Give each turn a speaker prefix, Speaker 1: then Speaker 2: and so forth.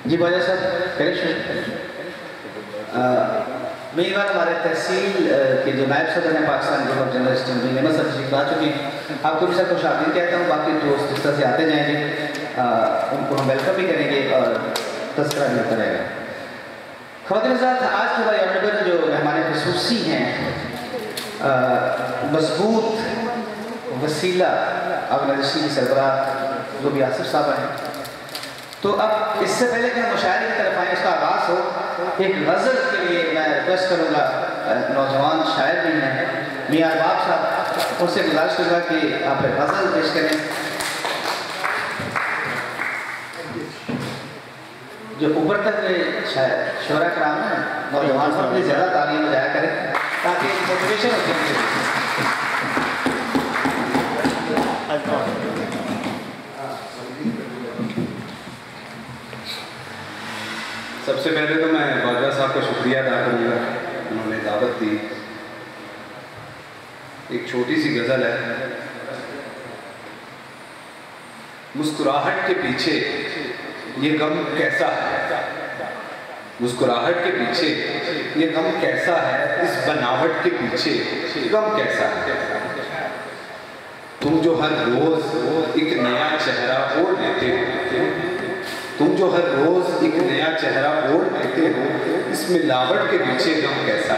Speaker 1: जी बाजा साहब मेज़बान हमारे तहसील के जो नायब सदर हैं Pakistan group of general assembly नेमत सर तशरीफ ला चुके हैं। आपको भी सर खुश आमदीद कहता हूँ। बाकी दोस्त जिस तरह से आते जाएंगे उनको हम वेलकम भी करेंगे और तस्करा भी होता रहेगा। ख़वातीन हज़रात, आज के हमारे ऑनरेबल जो मेहमान ख़ुसूसी हैं मजबूत वसीला ऑर्गेनाइजेशन की सरबराह जो भी आसिफ साहब हैं, तो अब इससे पहले कि हम मुशायरे की तरफ आए, इसका आगाज़ हो, एक गज़ल के लिए मैं रिक्वेस्ट करूँगा। नौजवान शायर भी हैं मियां अरबाब साहब, उनसे गुजारिश करूँगा कि आप गज़ल पेश करें। जो उभरते हुए शोरा कराम है नौजवान को अपनी ज़्यादा तालीम बजाया करें ताकि मोटिवेशन हो सके।
Speaker 2: सबसे पहले तो मैं बाजा साहब का शुक्रिया अदा करूँगा, उन्होंने दावत दी। एक छोटी सी गज़ल है। मुस्कुराहट के पीछे ये गम कैसा है, मुस्कुराहट के पीछे ये गम कैसा है, इस बनावट के पीछे गम कैसा है। तुम जो हर रोज एक नया चेहरा ओढ़ लेते हो, तुम जो हर रोज एक नया चेहरा ओढ़ लेते हो, इस मिलावट के पीछे गम कैसा है।